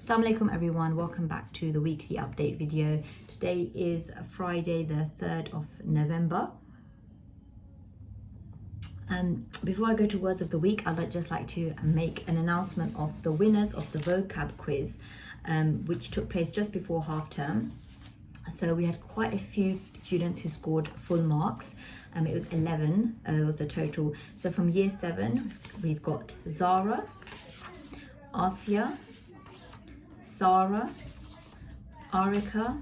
Assalamu alaikum everyone, welcome back to the weekly update video. Today is Friday the 3rd of November. Before I go to words of the week, I'd just like to make an announcement of the winners of the vocab quiz, which took place just before half term. So we had quite a few students who scored full marks. It was 11 was the total. So from year 7 we've got Zara, Asia, Sarah, Arika,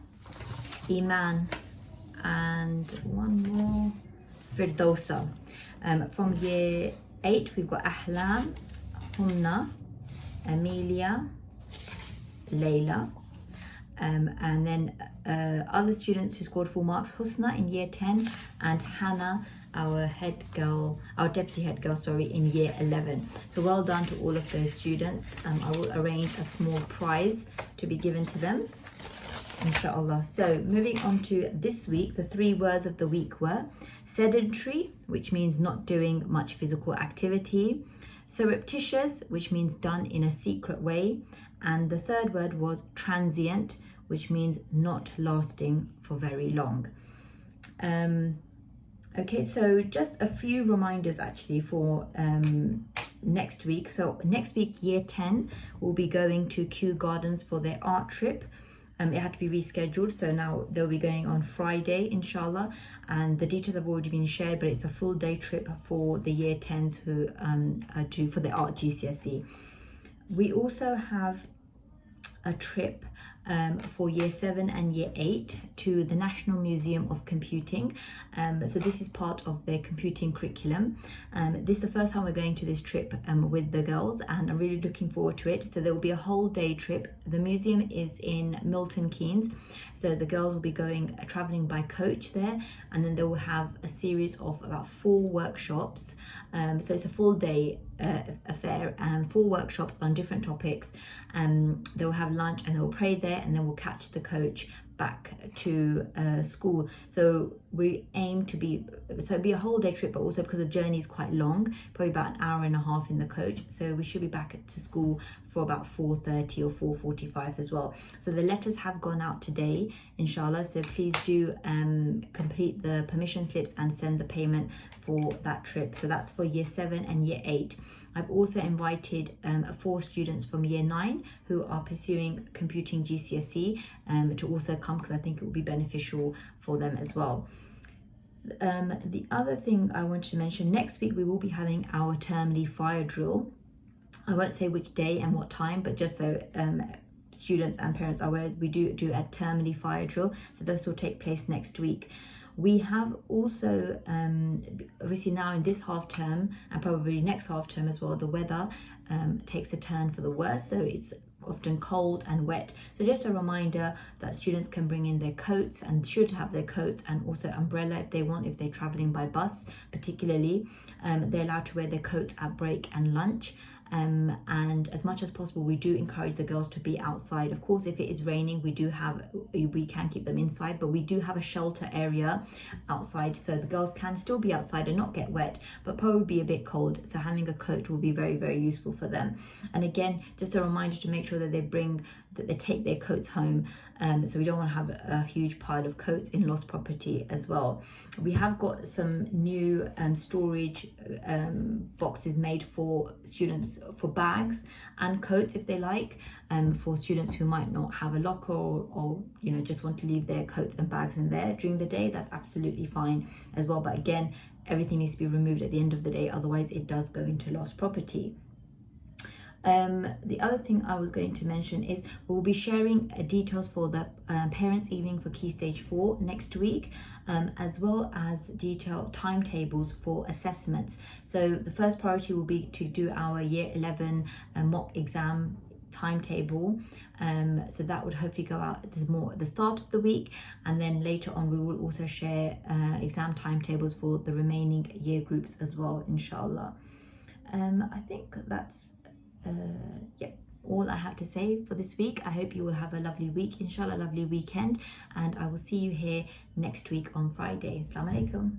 Iman, and one more, Firdausa. From year 8 we've got Ahlam, Humna, Amelia, Layla, and then other students who scored full marks: Husna in year 10 and Hannah, our deputy head girl, in year 11. So well done to all of those students. I will arrange a small prize to be given to them, inshallah. So moving on to this week, the 3 words of the week were sedentary, which means not doing much physical activity; surreptitious, which means done in a secret way; and the 3rd word was transient, which means not lasting for very long. Okay, so just a few reminders actually for next week. So next week, year 10 will be going to Kew Gardens for their art trip. It had to be rescheduled, so now they'll be going on Friday, inshallah, and the details have already been shared, but it's a full day trip for the year 10s who do for the art GCSE. We also have a trip for year 7 and year 8 to the National Museum of Computing. So this is part of their computing curriculum. This is the first time we're going to this trip with the girls, and I'm really looking forward to it. So there will be a whole day trip. The museum is in Milton Keynes, so the girls will be traveling by coach there, and then they will have a series of about 4 workshops. So it's a full day affair, 4 workshops on different topics. They will have lunch and they will pray there, and then we'll catch the coach back to school. So we aim to be, so it'll be a whole day trip, but also because the journey is quite long, probably about an hour and a half in the coach, so we should be back to school for about 4:30 or 4:45 as well. So the letters have gone out today, inshallah, so please do complete the permission slips and send the payment for that trip. So that's for year 7 and year 8. I've also invited 4 students from year 9 who are pursuing computing GCSE to also come, because I think it will be beneficial for them as well. The other thing I wanted to mention, next week we will be having our termly fire drill. I won't say which day and what time, but just so students and parents are aware, we do a termly fire drill. So this will take place next week. We have also, obviously now in this half term and probably next half term as well, the weather takes a turn for the worse. So it's often cold and wet. So just a reminder that students can bring in their coats, and should have their coats, and also umbrella if they want, if they're traveling by bus particularly. They're allowed to wear their coats at break and lunch. And as much as possible, we do encourage the girls to be outside. Of course, if it is raining, we can keep them inside, but we do have a shelter area outside, so the girls can still be outside and not get wet, but probably be a bit cold. So having a coat will be very, very useful for them. And again, just a reminder to make sure that they take their coats home, so we don't want to have a huge pile of coats in lost property as well. We have got some new storage boxes made for students for bags and coats if they like, for students who might not have a locker or just want to leave their coats and bags in there during the day. That's absolutely fine as well, but again, everything needs to be removed at the end of the day, otherwise it does go into lost property. The other thing I was going to mention is we'll be sharing details for the parents' evening for Key Stage 4 next week, as well as detailed timetables for assessments. So the first priority will be to do our year 11 mock exam timetable, so that would hopefully go out at the start of the week, and then later on we will also share exam timetables for the remaining year groups as well, inshallah. I think that's all I have to say for this week. I hope you will have a lovely week, inshallah, lovely weekend, and I will see you here next week on Friday. Assalamu alaikum.